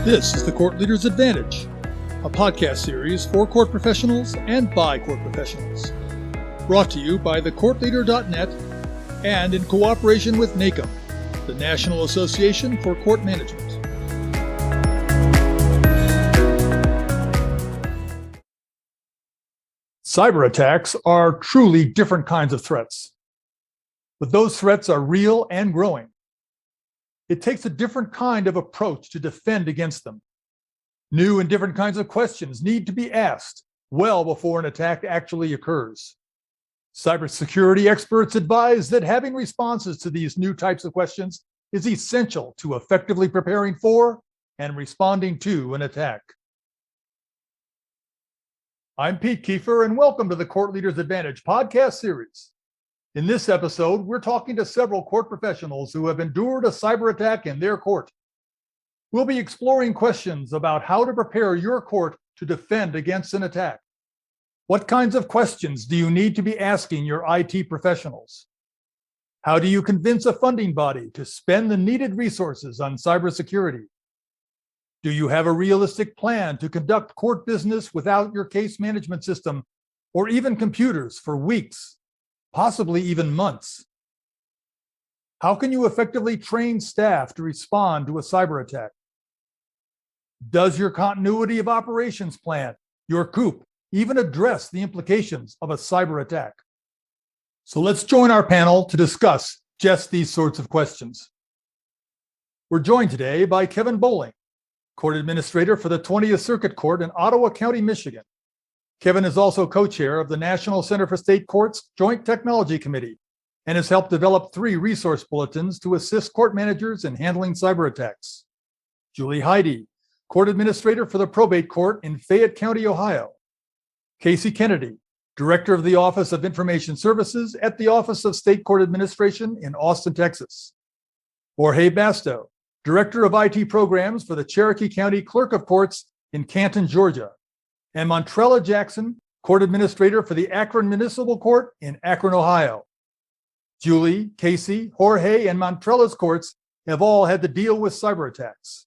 This is the Court Leader's Advantage, a podcast series for court professionals and by court professionals. Brought to you by thecourtleader.net and in cooperation with NACM, the National Association for Court Management. Cyber attacks are truly different kinds of threats, but those threats are real and growing. It takes a different kind of approach to defend against them. New and different kinds of questions need to be asked well before an attack actually occurs. Cybersecurity experts advise that having responses to these new types of questions is essential to effectively preparing for and responding to an attack. I'm Pete Kiefer, and welcome to the Court Leader's Advantage podcast series. In this episode, we're talking to several court professionals who have endured a cyber attack in their court. We'll be exploring questions about how to prepare your court to defend against an attack. What kinds of questions do you need to be asking your IT professionals? How do you convince a funding body to spend the needed resources on cybersecurity? Do you have a realistic plan to conduct court business without your case management system or even computers for weeks, possibly even months? How can you effectively train staff to respond to a cyber attack? Does your continuity of operations plan, your COOP, even address the implications of a cyber attack? So let's join our panel to discuss just these sorts of questions. We're joined today by Kevin Bowling, Court Administrator for the 20th Circuit Court in Ottawa County, Michigan. Kevin is also co-chair of the National Center for State Courts Joint Technology Committee and has helped develop 3 resource bulletins to assist court managers in handling cyber attacks. Julie Heide, Court Administrator for the Probate Court in Fayette County, Ohio. Casey Kennedy, Director of the Office of Information Services at the Office of State Court Administration in Austin, Texas. Jorge Basto, Director of IT Programs for the Cherokee County Clerk of Courts in Canton, Georgia. And Montrella Jackson, Court Administrator for the Akron Municipal Court in Akron, Ohio. Julie, Casey, Jorge, and Montrella's courts have all had to deal with cyber attacks.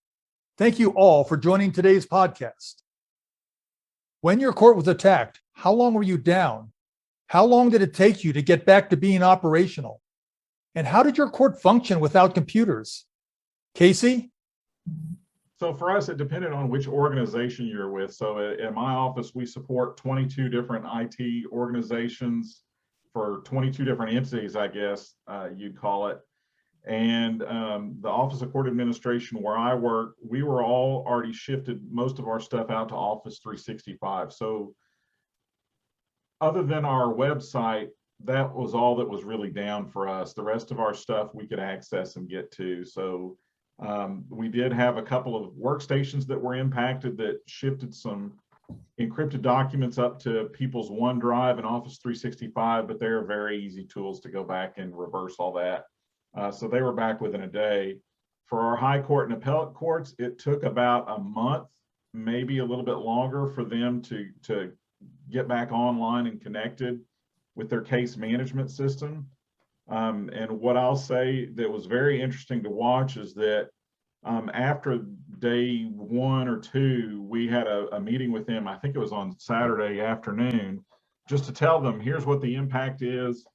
Thank you all for joining today's podcast. When your court was attacked, how long were you down? How long did it take you to get back to being operational? And how did your court function without computers? Casey? So for us, it depended on which organization you're with. So at my office, we support 22 different IT organizations for 22 different entities, I guess you'd call it. And the Office of Court Administration where I work, we were all already shifted most of our stuff out to Office 365. So other than our website, that was all that was really down for us. The rest of our stuff we could access and get to. So we did have a couple of workstations that were impacted that shifted some encrypted documents up to people's OneDrive and Office 365, but they're very easy tools to go back and reverse all that. So they were back within a day. For our high court and appellate courts, it took about a month, maybe a little bit longer for them to get back online and connected with their case management system. And what I'll say that was very interesting to watch is that after day 1 or 2, we had a meeting with them. I think it was on Saturday afternoon, just to tell them, here's what the impact is.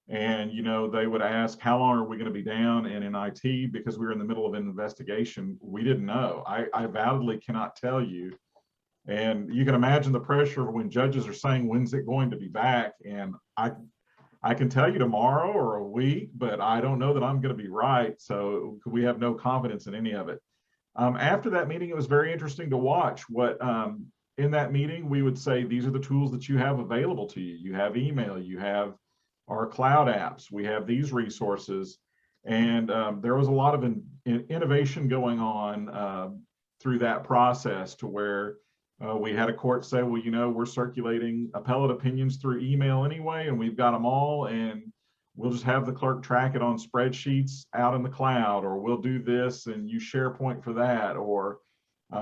And, you know, they would ask, how long are we going to be down? And in IT, because we were in the middle of an investigation, we didn't know. I validly cannot tell you. And you can imagine the pressure when judges are saying, when's it going to be back? And I can tell you tomorrow or a week, but I don't know that I'm going to be right. So we have no confidence in any of it. After that meeting, it was very interesting to watch what in that meeting, we would say, these are the tools that you have available to you. You have email, you have our cloud apps, we have these resources. And there was a lot of innovation going on through that process to where we had a court say, well, you know, we're circulating appellate opinions through email anyway, and we've got them all, and we'll just have the clerk track it on spreadsheets out in the cloud, or we'll do this and use SharePoint for that, or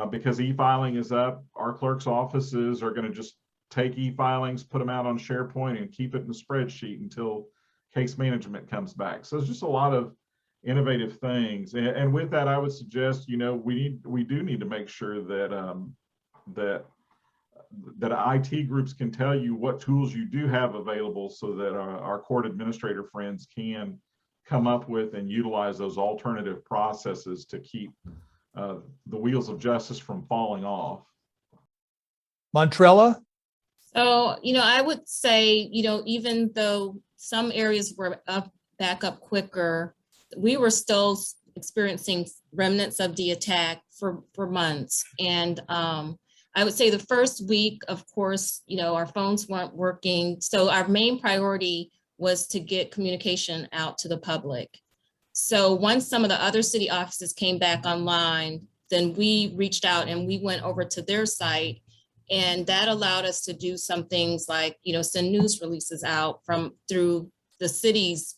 because e-filing is up, our clerk's offices are going to just take e-filings, put them out on SharePoint and keep it in the spreadsheet until case management comes back. So it's just a lot of innovative things. And with that, I would suggest, we do need to make sure that IT groups can tell you what tools you do have available, so that our court administrator friends can come up with and utilize those alternative processes to keep the wheels of justice from falling off. Montrella? So, I would say, even though some areas were back up quicker, we were still experiencing remnants of the attack for months. And I would say the first week, of course, our phones weren't working. So our main priority was to get communication out to the public. So once some of the other city offices came back online, then we reached out and we went over to their site. And that allowed us to do some things like, send news releases out through the city's,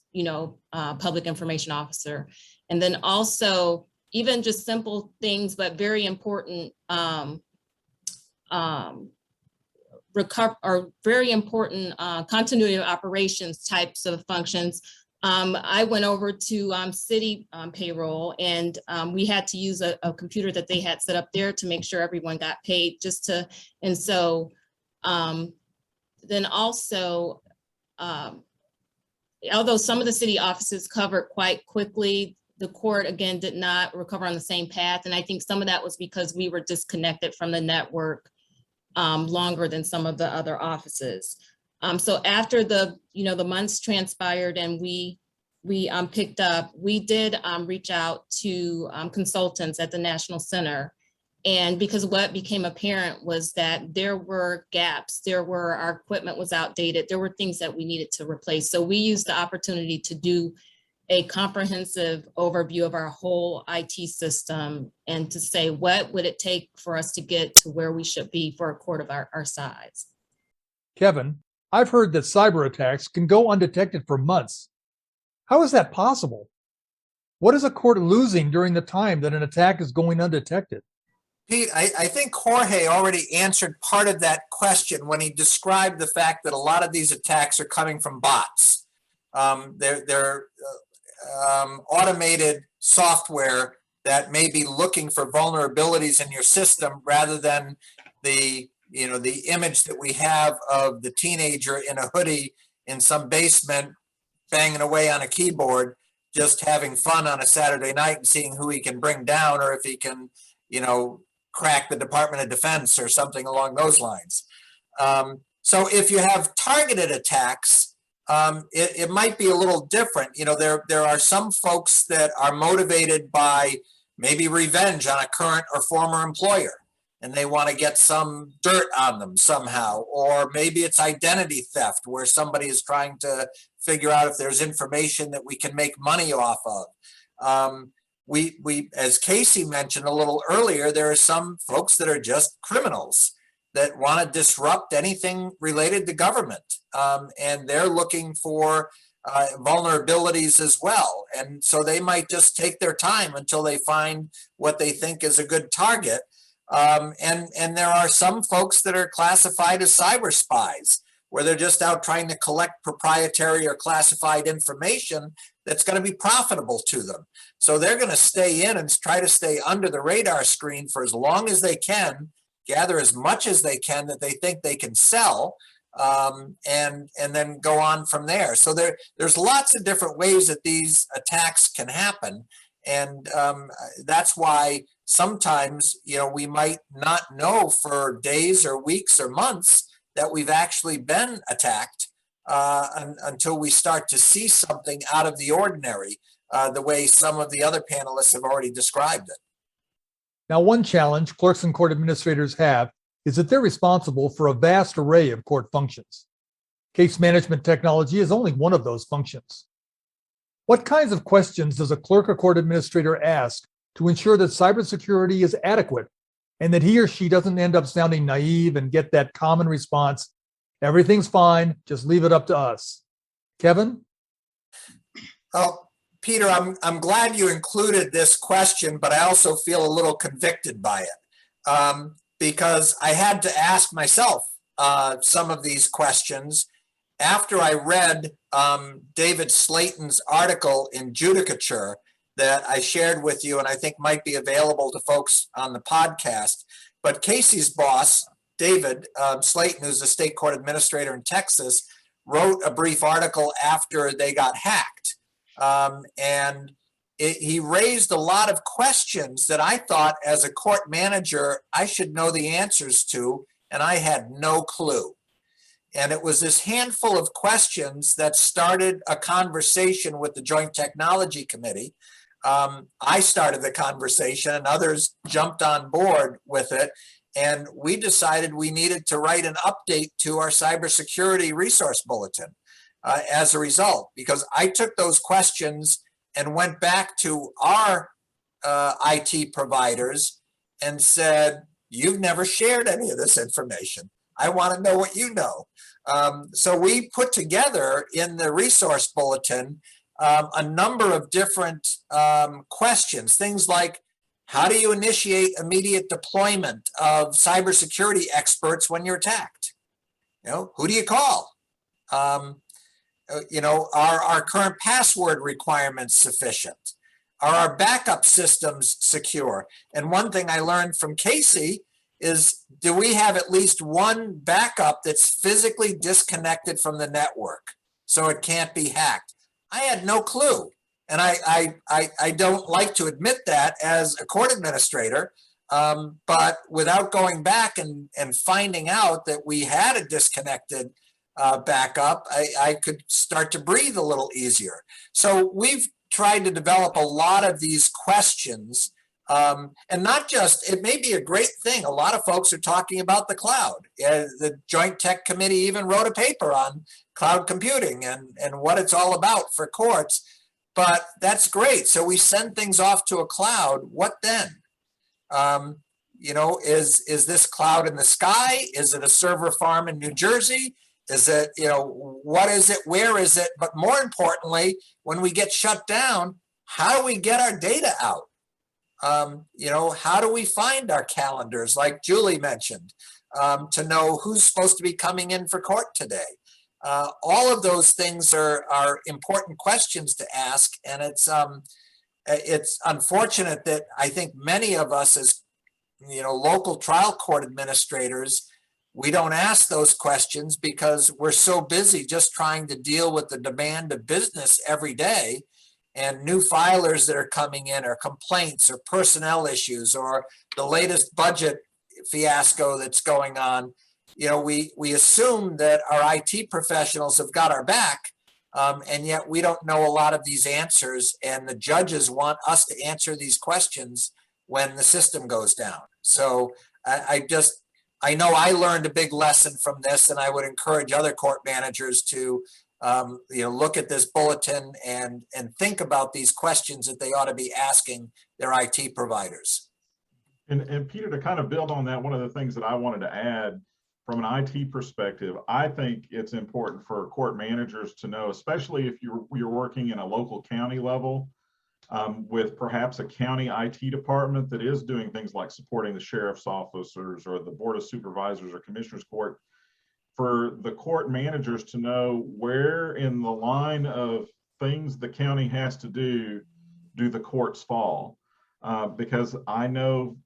public information officer. And then also even just simple things, but very important, continuity of operations types of functions. I went over to city payroll, and we had to use a computer that they had set up there to make sure everyone got paid, and so then also, although some of the city offices covered quite quickly, the court again did not recover on the same path. And I think some of that was because we were disconnected from the network longer than some of the other offices. So after the months transpired and we picked up, we did reach out to consultants at the National Center. And because what became apparent was that there were gaps, our equipment was outdated, there were things that we needed to replace. So we used the opportunity to do a comprehensive overview of our whole IT system and to say, what would it take for us to get to where we should be for a court of our size? Kevin, I've heard that cyber attacks can go undetected for months. How is that possible? What is a court losing during the time that an attack is going undetected? Pete, I think Jorge already answered part of that question when he described the fact that a lot of these attacks are coming from bots. They're automated software that may be looking for vulnerabilities in your system rather than the image that we have of the teenager in a hoodie in some basement banging away on a keyboard, just having fun on a Saturday night and seeing who he can bring down, or if he can, crack the Department of Defense or something along those lines. So if you have targeted attacks, it might be a little different. There are some folks that are motivated by maybe revenge on a current or former employer, and they want to get some dirt on them somehow. Or maybe it's identity theft, where somebody is trying to figure out if there's information that we can make money off of. We, as Casey mentioned a little earlier, there are some folks that are just criminals that want to disrupt anything related to government. And they're looking for vulnerabilities as well. And so they might just take their time until they find what they think is a good target. And there are some folks that are classified as cyber spies, where they're just out trying to collect proprietary or classified information that's going to be profitable to them. So they're going to stay in and try to stay under the radar screen for as long as they can, gather as much as they can that they think they can sell, and then go on from there. So there's lots of different ways that these attacks can happen. And that's why sometimes, we might not know for days or weeks or months that we've actually been attacked until we start to see something out of the ordinary, the way some of the other panelists have already described it. Now, one challenge clerks and court administrators have is that they're responsible for a vast array of court functions. Case management technology is only one of those functions. What kinds of questions does a clerk or court administrator ask to ensure that cybersecurity is adequate and that he or she doesn't end up sounding naive and get that common response, everything's fine, just leave it up to us? Kevin? Well, Peter, I'm glad you included this question, but I also feel a little convicted by it, because I had to ask myself some of these questions after I read David Slayton's article in Judicature that I shared with you and I think might be available to folks on the podcast. But Casey's boss, David Slayton, who's the state court administrator in Texas, wrote a brief article after they got hacked. He raised a lot of questions that I thought as a court manager, I should know the answers to, and I had no clue. And it was this handful of questions that started a conversation with the Joint Technology Committee. I started the conversation and others jumped on board with it. And we decided we needed to write an update to our cybersecurity resource bulletin as a result, because I took those questions and went back to our IT providers and said, you've never shared any of this information. I want to know what you know. So we put together in the resource bulletin a number of different questions, things like, how do you initiate immediate deployment of cybersecurity experts when you're attacked? Who do you call? Are our current password requirements sufficient? Are our backup systems secure? And one thing I learned from Casey is, do we have at least one backup that's physically disconnected from the network so it can't be hacked? I had no clue. And I don't like to admit that as a court administrator, but without going back and finding out that we had a disconnected backup, I could start to breathe a little easier. So we've tried to develop a lot of these questions, and not just, it may be a great thing. A lot of folks are talking about the cloud. The Joint Tech Committee even wrote a paper on cloud computing and what it's all about for courts. But that's great. So we send things off to a cloud. What then? Is this cloud in the sky? Is it a server farm in New Jersey? Is it, what is it? Where is it? But more importantly, when we get shut down, how do we get our data out? How do we find our calendars, like Julie mentioned, to know who's supposed to be coming in for court today? All of those things are important questions to ask, and it's unfortunate that I think many of us as local trial court administrators, we don't ask those questions because we're so busy just trying to deal with the demand of business every day, and new filers that are coming in, or complaints, or personnel issues, or the latest budget fiasco that's going on. We assume that our IT professionals have got our back, and yet we don't know a lot of these answers, and the judges want us to answer these questions when the system goes down. So I know I learned a big lesson from this, and I would encourage other court managers to look at this bulletin and think about these questions that they ought to be asking their IT providers. And Peter, to kind of build on that, one of the things that I wanted to add from an IT perspective, I think it's important for court managers to know, especially if you're working in a local county level with perhaps a county IT department that is doing things like supporting the sheriff's officers or the board of supervisors or commissioners court, for the court managers to know where in the line of things the county has to do the courts fall. Because I know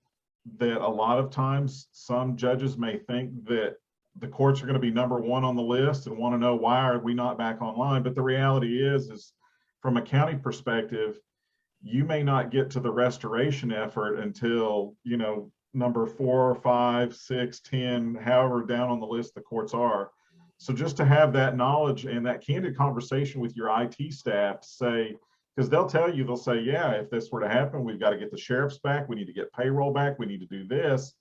that a lot of times some judges may think that the courts are going to be number one on the list and want to know, why are we not back online? But the reality is from a county perspective, you may not get to the restoration effort until, number 4, 5, 6, 10, however down on the list the courts are. So just to have that knowledge and that candid conversation with your IT staff to say, because they'll say, yeah, if this were to happen, we've got to get the sheriffs back. We need to get payroll back. We need to do this.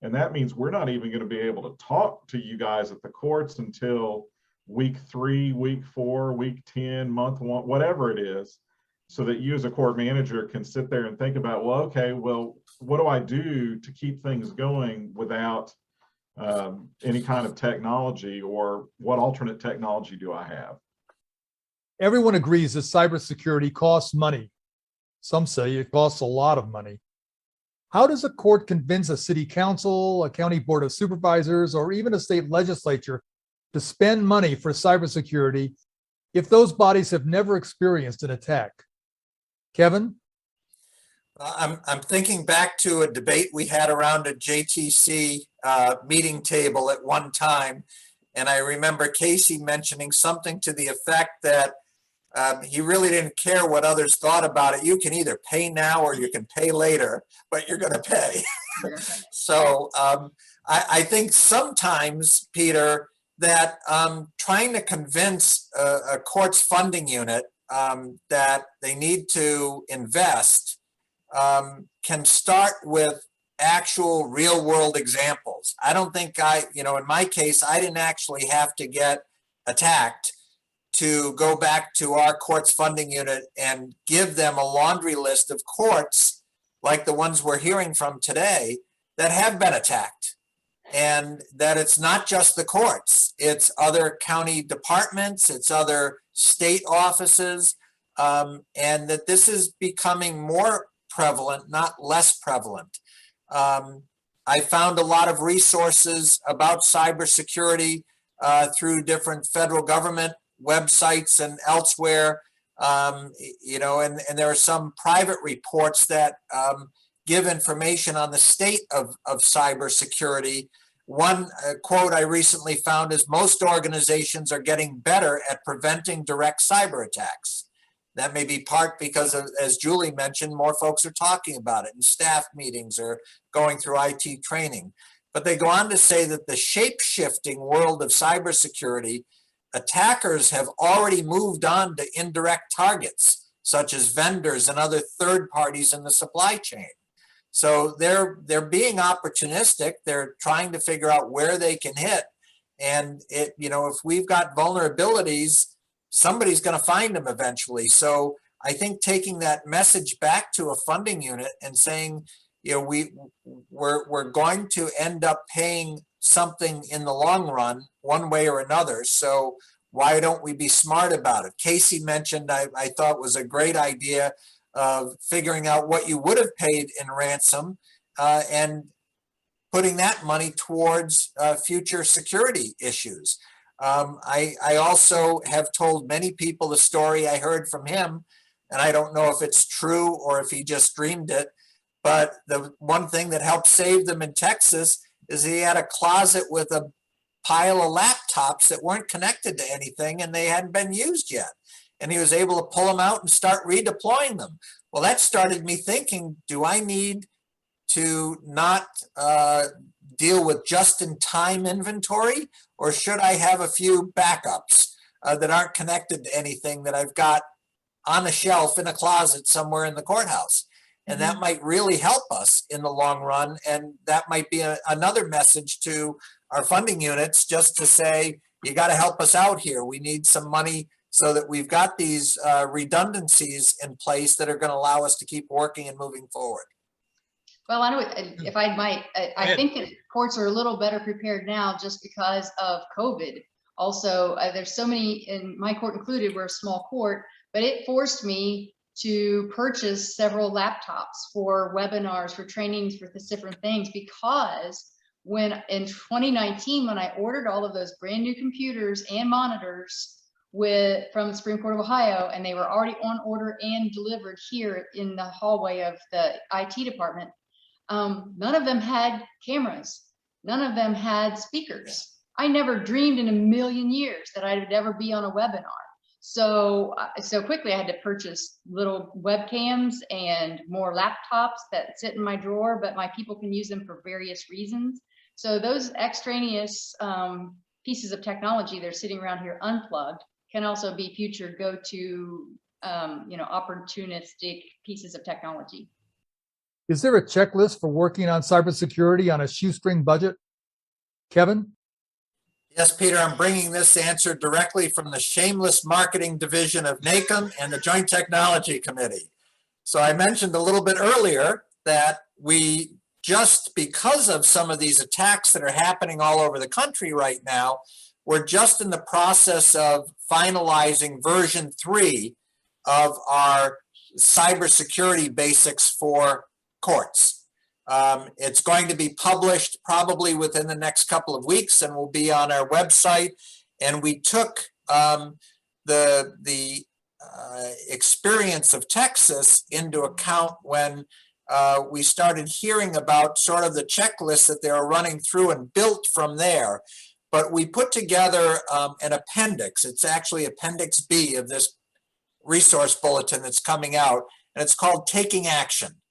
And that means we're not even going to be able to talk to you guys at the courts until week 3, week 4, week 10, month 1, whatever it is, so that you as a court manager can sit there and think about, what do I do to keep things going without any kind of technology, or what alternate technology do I have? Everyone agrees that cybersecurity costs money. Some say it costs a lot of money. How does a court convince a city council, a county board of supervisors, or even a state legislature to spend money for cybersecurity if those bodies have never experienced an attack? Kevin, I'm thinking back to a debate we had around a JTC meeting table at one time. And I remember Casey mentioning something to the effect that he really didn't care what others thought about it. You can either pay now or you can pay later, but you're going to pay. So I think sometimes, Peter, that trying to convince a court's funding unit that they need to invest can start with actual real world examples. I don't think in my case, I didn't actually have to get attacked to go back to our courts funding unit and give them a laundry list of courts like the ones we're hearing from today that have been attacked. And that it's not just the courts, it's other county departments, it's other state offices, and that this is becoming more prevalent, not less prevalent. I found a lot of resources about cybersecurity through different federal government websites and elsewhere, and there are some private reports that give information on the state of cybersecurity. One quote I recently found is most organizations are getting better at preventing direct cyber attacks. That may be part because, as Julie mentioned, more folks are talking about it in staff meetings or going through IT training. But they go on to say that the shape-shifting world of cybersecurity, attackers have already moved on to indirect targets, such as vendors and other third parties in the supply chain. So they're being opportunistic. They're trying to figure out where they can hit. And if we've got vulnerabilities, somebody's going to find them eventually. So I think taking that message back to a funding unit and saying, we're going to end up paying something in the long run, one way or another. So why don't we be smart about it? Casey mentioned, I thought was a great idea of figuring out what you would have paid in ransom and putting that money towards future security issues. I also have told many people the story I heard from him, and I don't know if it's true or if he just dreamed it, but the one thing that helped save them in Texas is he had a closet with a pile of laptops that weren't connected to anything and they hadn't been used yet. And he was able to pull them out and start redeploying them. Well, that started me thinking, do I need to not deal with just-in-time inventory, or should I have a few backups that aren't connected to anything that I've got on a shelf in a closet somewhere in the courthouse? And that might really help us in the long run. And that might be another message to our funding units, just to say, you got to help us out here. We need some money so that we've got these redundancies in place that are going to allow us to keep working and moving forward. Well, I know, if I might, I think that courts are a little better prepared now just because of COVID. Also, there's so many, and my court included, we're a small court, but it forced me to purchase several laptops for webinars, for trainings, for this different things, because when in 2019, when I ordered all of those brand new computers and monitors from the Supreme Court of Ohio, and they were already on order and delivered here in the hallway of the IT department, none of them had cameras. None of them had speakers. I never dreamed in a million years that I would ever be on a webinar. So quickly I had to purchase little webcams and more laptops that sit in my drawer, but my people can use them for various reasons. So those extraneous pieces of technology that are sitting around here unplugged can also be future go-to, opportunistic pieces of technology. Is there a checklist for working on cybersecurity on a shoestring budget? Kevin? Yes, Peter, I'm bringing this answer directly from the shameless marketing division of NACM and the Joint Technology Committee. So I mentioned a little bit earlier that we, just because of some of these attacks that are happening all over the country right now, we're just in the process of finalizing version 3 of our cybersecurity basics for courts. It's going to be published probably within the next couple of weeks and will be on our website. And we took the experience of Texas into account when we started hearing about sort of the checklist that they were running through and built from there. But we put together an appendix. It's actually Appendix B of this resource bulletin that's coming out, and it's called Taking Action.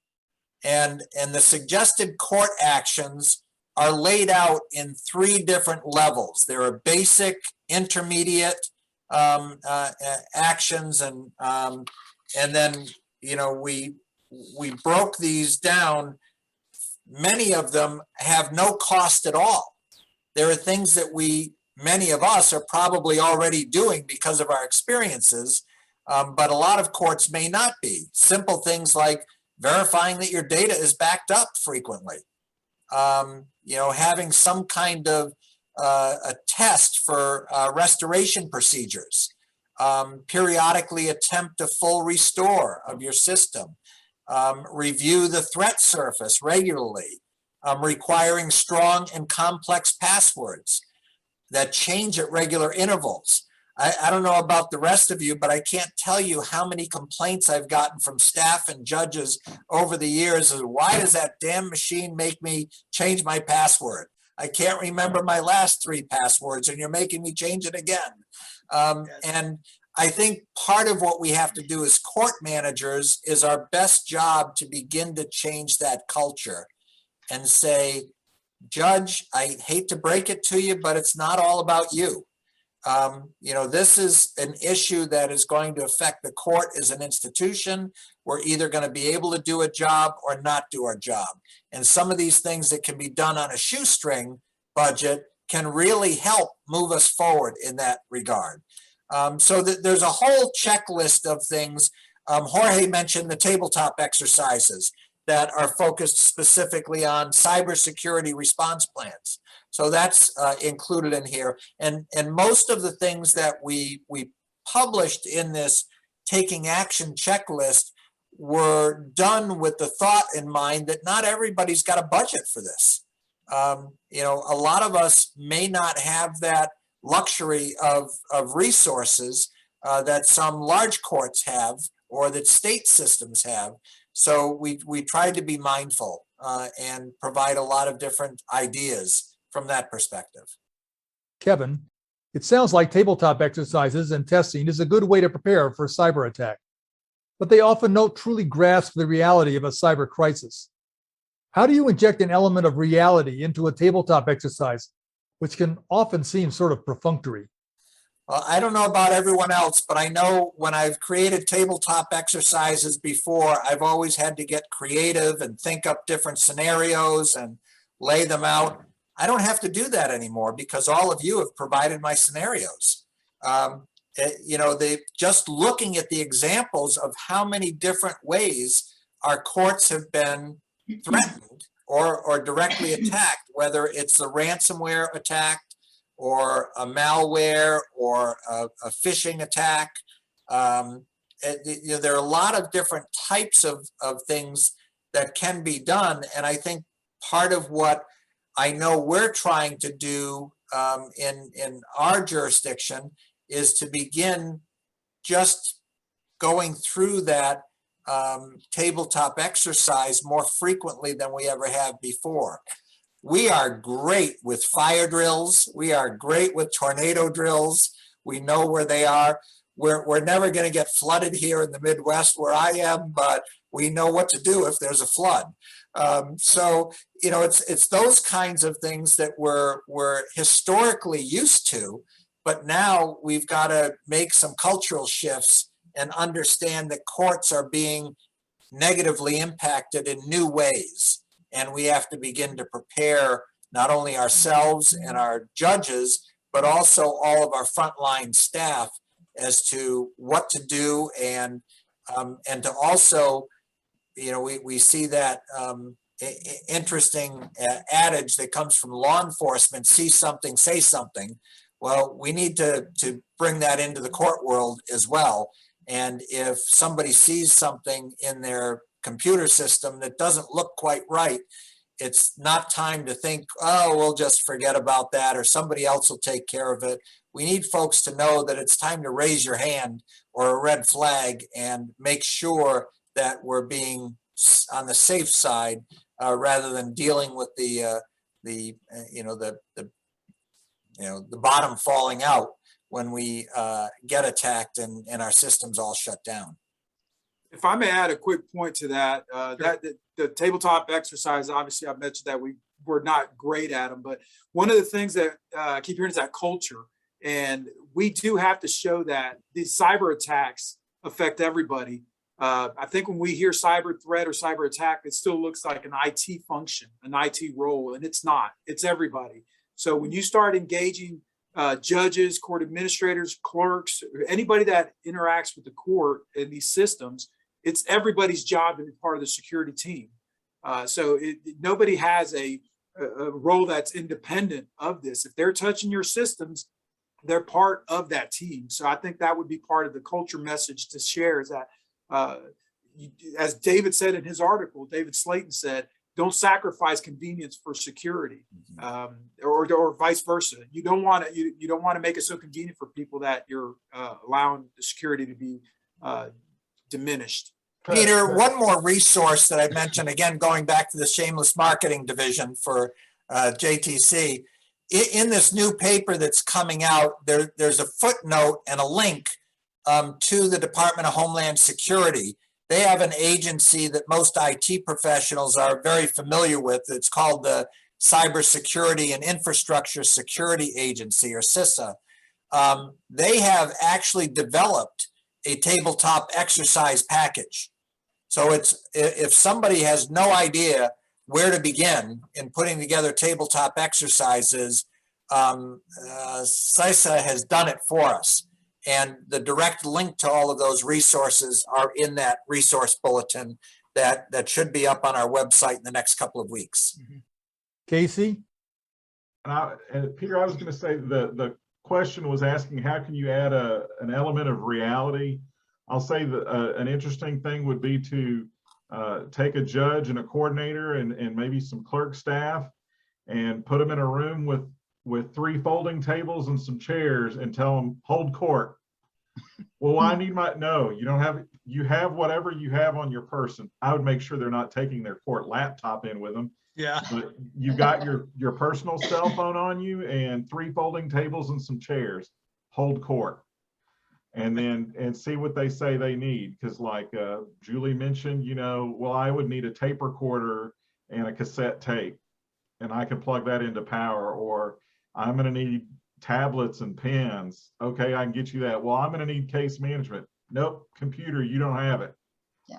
And the suggested court actions are laid out in 3 different levels. There are basic, intermediate actions, and then, you know, we broke these down. Many of them have no cost at all. There are things that many of us are probably already doing because of our experiences, but a lot of courts may not be. Simple things like verifying that your data is backed up frequently. You know, having some kind of a test for restoration procedures. Periodically attempt a full restore of your system. Review the threat surface regularly. Requiring strong and complex passwords that change at regular intervals. I don't know about the rest of you, but I can't tell you how many complaints I've gotten from staff and judges over the years of why does that damn machine make me change my password? I can't remember my last 3 passwords and you're making me change it again. And I think part of what we have to do as court managers is our best job to begin to change that culture and say, Judge, I hate to break it to you, but it's not all about you. You know, this is an issue that is going to affect the court as an institution. We're either going to be able to do a job or not do our job. And some of these things that can be done on a shoestring budget can really help move us forward in that regard. So there's a whole checklist of things. Jorge mentioned the tabletop exercises that are focused specifically on cybersecurity response plans. So that's included in here. And most of the things that we published in this Taking Action checklist were done with the thought in mind that not everybody's got a budget for this. You know, a lot of us may not have that luxury of resources that some large courts have or that state systems have. So we tried to be mindful and provide a lot of different ideas from that perspective. Kevin, it sounds like tabletop exercises and testing is a good way to prepare for a cyber attack, but they often don't truly grasp the reality of a cyber crisis. How do you inject an element of reality into a tabletop exercise, which can often seem sort of perfunctory? Well, I don't know about everyone else, but I know when I've created tabletop exercises before, I've always had to get creative and think up different scenarios and lay them out. I don't have to do that anymore because all of you have provided my scenarios. You know, just looking at the examples of how many different ways our courts have been threatened or directly attacked, whether it's the ransomware attack or a malware or a phishing attack. You know, there are a lot of different types of things that can be done. And I think part of what I know we're trying to do in our jurisdiction is to begin just going through that tabletop exercise more frequently than we ever have before. We are great with fire drills. We are great with tornado drills. We know where they are. We're never going to get flooded here in the Midwest where I am, but we know what to do if there's a flood. So, you know, it's those kinds of things that we're historically used to, but now we've got to make some cultural shifts and understand that courts are being negatively impacted in new ways. And we have to begin to prepare not only ourselves and our judges, but also all of our frontline staff as to what to do and to also, you know, we see that interesting adage that comes from law enforcement: see something, say something. Well, we need to bring that into the court world as well. And if somebody sees something in their computer system that doesn't look quite right, it's not time to think, oh, we'll just forget about that or somebody else will take care of it. We need folks to know that it's time to raise your hand or a red flag and make sure that we're being on the safe side, rather than dealing with the bottom falling out when we get attacked and our systems all shut down. If I may add a quick point to that, the tabletop exercise, obviously I mentioned that we're not great at them, but one of the things that I keep hearing is that culture. And we do have to show that these cyber attacks affect everybody. I think when we hear cyber threat or cyber attack, it still looks like an IT function, an IT role, and it's not. It's everybody. So when you start engaging judges, court administrators, clerks, anybody that interacts with the court in these systems, it's everybody's job to be part of the security team. So nobody has a role that's independent of this. If they're touching your systems, they're part of that team. So I think that would be part of the culture message to share, is that, as David said in his article, David Slayton said, don't sacrifice convenience for security, or vice versa. You don't want to make it so convenient for people that you're allowing the security to be diminished. Peter, one more resource that I mentioned, again, going back to the shameless marketing division for JTC. In this new paper that's coming out, there's a footnote and a link to the Department of Homeland Security. They have an agency that most IT professionals are very familiar with. It's called the Cybersecurity and Infrastructure Security Agency, or CISA. They have actually developed a tabletop exercise package. So if somebody has no idea where to begin in putting together tabletop exercises, CISA has done it for us. And the direct link to all of those resources are in that resource bulletin that should be up on our website in the next couple of weeks. Casey? And Peter, I was going to say the question was asking, how can you add an element of reality? I'll say that an interesting thing would be to take a judge and a coordinator and maybe some clerk staff and put them in a room with 3 folding tables and some chairs and tell them, hold court. Well, I need no, you don't have, you have whatever you have on your person. I would make sure they're not taking their court laptop in with them. Yeah. But you got your personal cell phone on you and 3 folding tables and some chairs, hold court. And see what they say they need. Because like Julie mentioned, well, I would need a tape recorder and a cassette tape, and I can plug that into power, or I'm going to need tablets and pens. Okay, I can get you that. Well, I'm going to need case management. Nope, computer, you don't have it. Yeah.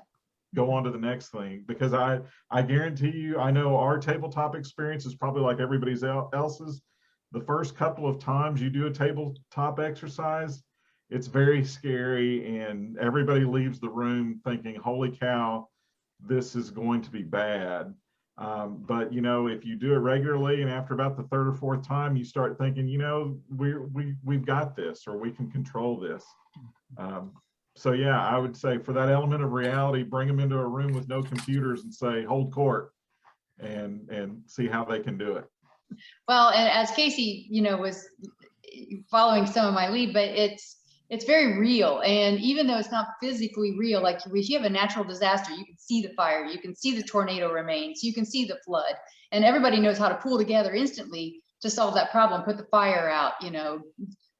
Go on to the next thing, because I guarantee you, I know our tabletop experience is probably like everybody else's. The first couple of times you do a tabletop exercise, it's very scary, and everybody leaves the room thinking, holy cow, this is going to be bad. But if you do it regularly, and after about the 3rd or 4th time, you start thinking, we've got this, or we can control this. So yeah, I would say for that element of reality, bring them into a room with no computers and say, hold court, and see how they can do it. Well, and as Casey, was following some of my lead, but it's very real. And even though it's not physically real, like if you have a natural disaster, you can see the fire, you can see the tornado remains, you can see the flood, and everybody knows how to pull together instantly to solve that problem, put the fire out,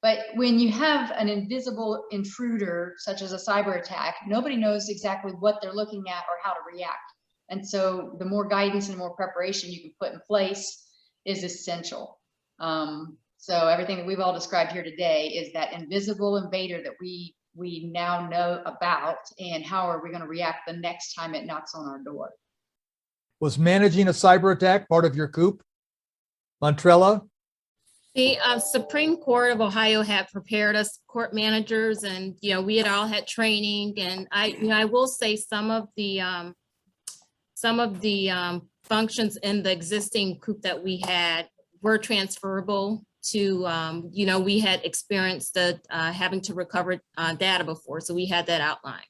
But when you have an invisible intruder, such as a cyber attack, nobody knows exactly what they're looking at or how to react. And so the more guidance and more preparation you can put in place is essential. So everything that we've all described here today is that invisible invader that we now know about, and how are we going to react the next time it knocks on our door. Was managing a cyber attack part of your coup? Montrella? The Supreme Court of Ohio had prepared us court managers, and we had all had training. And I will say some of the functions in the existing coup that we had were transferable to, we had experienced having to recover data before, so we had that outlined.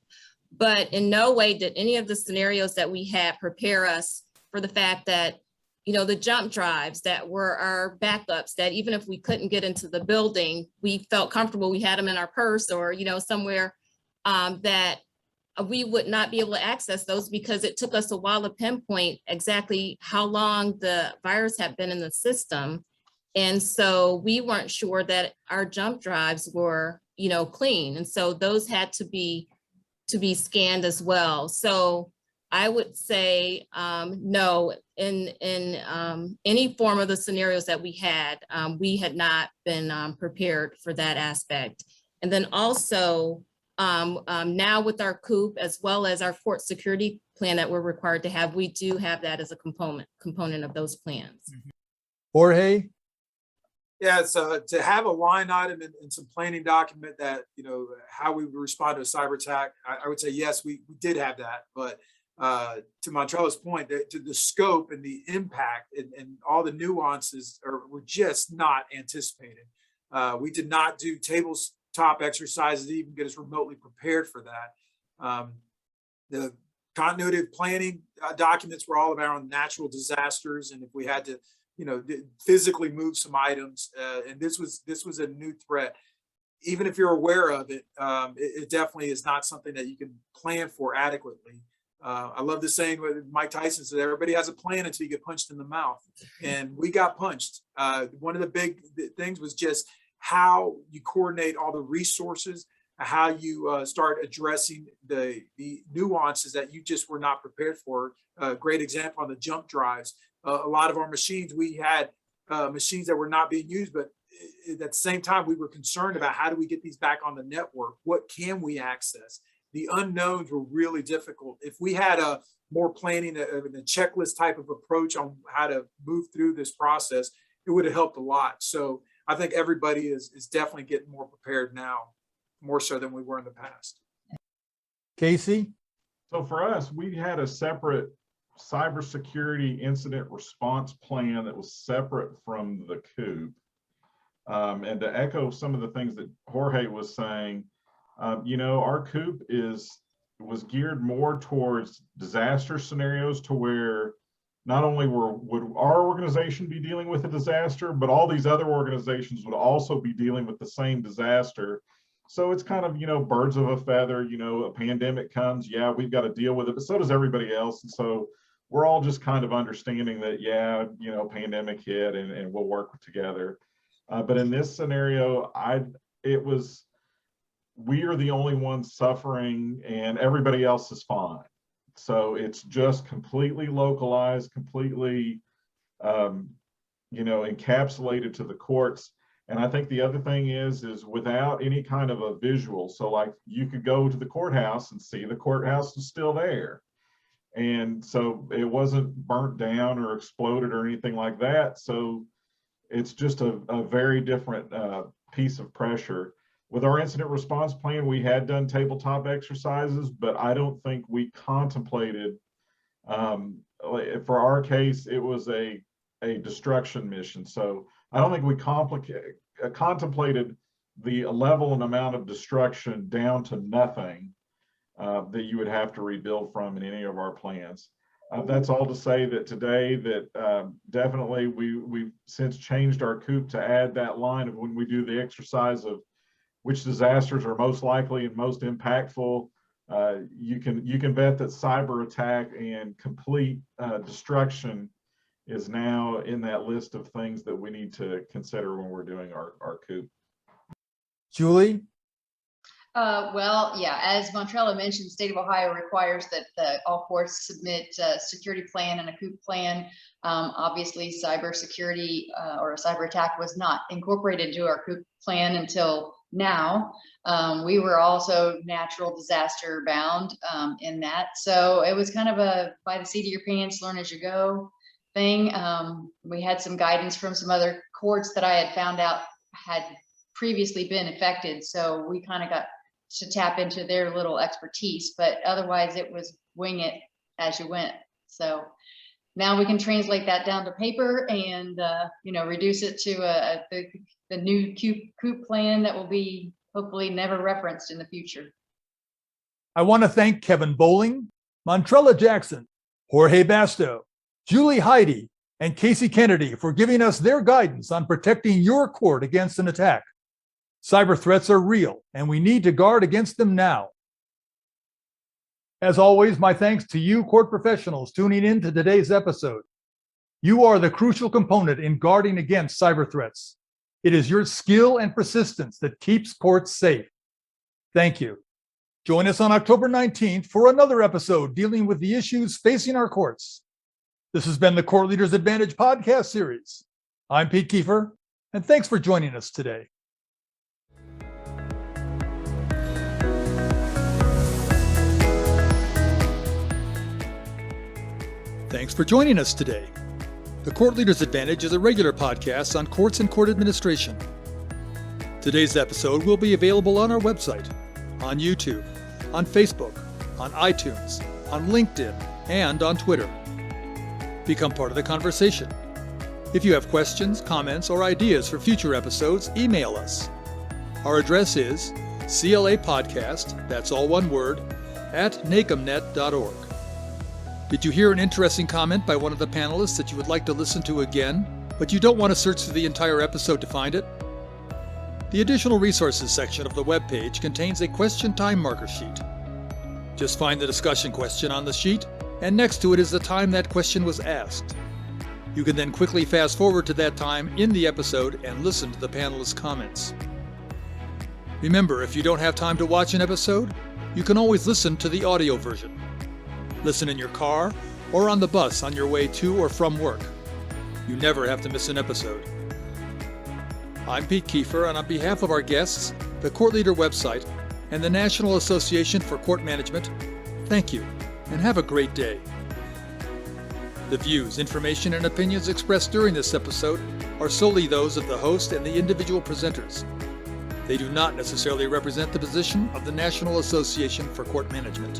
But in no way did any of the scenarios that we had prepare us for the fact that, the jump drives that were our backups, that even if we couldn't get into the building, we felt comfortable we had them in our purse or, somewhere that we would not be able to access those because it took us a while to pinpoint exactly how long the virus had been in the system. And so we weren't sure that our jump drives were, clean. And so those had to be scanned as well. So I would say no, in any form of the scenarios that we had not been prepared for that aspect. And then also now with our COOP, as well as our court security plan that we're required to have, we do have that as a component of those plans. Jorge? Yeah, so to have a line item in some planning document that, how we would respond to a cyber attack, I would say, yes, we did have that. But to Montrella's point, to the scope and the impact and all the nuances were just not anticipated. We did not do tabletop exercises to even get us remotely prepared for that. The continuity of planning documents were all about natural disasters, and if we had to physically move some items, and this was a new threat. Even if you're aware of it, it definitely is not something that you can plan for adequately. I love the saying with Mike Tyson said, everybody has a plan until you get punched in the mouth. And we got punched. One of the big things was just how you coordinate all the resources, how you start addressing the nuances that you just were not prepared for. A great example on the jump drives. A lot of our machines, we had machines that were not being used, but at the same time, we were concerned about how do we get these back on the network? What can we access? The unknowns were really difficult. If we had a more planning, a checklist type of approach on how to move through this process, it would have helped a lot. So I think everybody is definitely getting more prepared now, more so than we were in the past. Casey? So for us, we had a separate cybersecurity incident response plan that was separate from the COOP. And to echo some of the things that Jorge was saying, our COOP was geared more towards disaster scenarios, to where not only would our organization be dealing with a disaster, but all these other organizations would also be dealing with the same disaster. So it's kind of, birds of a feather. A pandemic comes, yeah, we've got to deal with it, but so does everybody else. And so we're all just kind of understanding that, yeah, pandemic hit and we'll work together. But in this scenario, we are the only ones suffering and everybody else is fine. So it's just completely localized, completely, encapsulated to the courts. And I think the other thing is without any kind of a visual. So like you could go to the courthouse and see the courthouse is still there. And so it wasn't burnt down or exploded or anything like that. So it's just a very different piece of pressure. With our incident response plan, we had done tabletop exercises, but I don't think we contemplated, for our case, it was a destruction mission. So I don't think we contemplated the level and amount of destruction down to nothing that you would have to rebuild from in any of our plans. That's all to say that today that definitely we've since changed our COOP to add that line of when we do the exercise of which disasters are most likely and most impactful. You can bet that cyber attack and complete destruction is now in that list of things that we need to consider when we're doing our COOP. Julie? Well, yeah, as Montrella mentioned, the state of Ohio requires that all courts submit a security plan and a COOP plan. Obviously, cybersecurity or a cyber attack was not incorporated into our COOP plan until now. We were also natural disaster bound in that. So it was kind of a by the seat of your pants, learn as you go thing. We had some guidance from some other courts that I had found out had previously been affected. So we kind of got to tap into their little expertise, but otherwise it was wing it as you went. So now we can translate that down to paper and reduce it to the new COOP plan that will be hopefully never referenced in the future. I want to thank Kevin Bowling, Montrella Jackson, Jorge Basto, Julie Heidi, and Casey Kennedy for giving us their guidance on protecting your court against an attack. Cyber threats are real, and we need to guard against them now. As always, my thanks to you court professionals tuning in to today's episode. You are the crucial component in guarding against cyber threats. It is your skill and persistence that keeps courts safe. Thank you. Join us on October 19th for another episode dealing with the issues facing our courts. This has been the Court Leaders Advantage podcast series. I'm Pete Kiefer, and thanks for joining us today. Thanks for joining us today. The Court Leaders Advantage is a regular podcast on courts and court administration. Today's episode will be available on our website, on YouTube, on Facebook, on iTunes, on LinkedIn, and on Twitter. Become part of the conversation. If you have questions, comments, or ideas for future episodes, email us. Our address is CLApodcast, that's all one word, @nacomnet.org. Did you hear an interesting comment by one of the panelists that you would like to listen to again, but you don't want to search through the entire episode to find it? The additional resources section of the webpage contains a question time marker sheet. Just find the discussion question on the sheet, and next to it is the time that question was asked. You can then quickly fast forward to that time in the episode and listen to the panelists' comments. Remember, if you don't have time to watch an episode, you can always listen to the audio version. Listen in your car or on the bus on your way to or from work. You never have to miss an episode. I'm Pete Kiefer, and on behalf of our guests, the Court Leader website, and the National Association for Court Management, thank you, and have a great day. The views, information, and opinions expressed during this episode are solely those of the host and the individual presenters. They do not necessarily represent the position of the National Association for Court Management.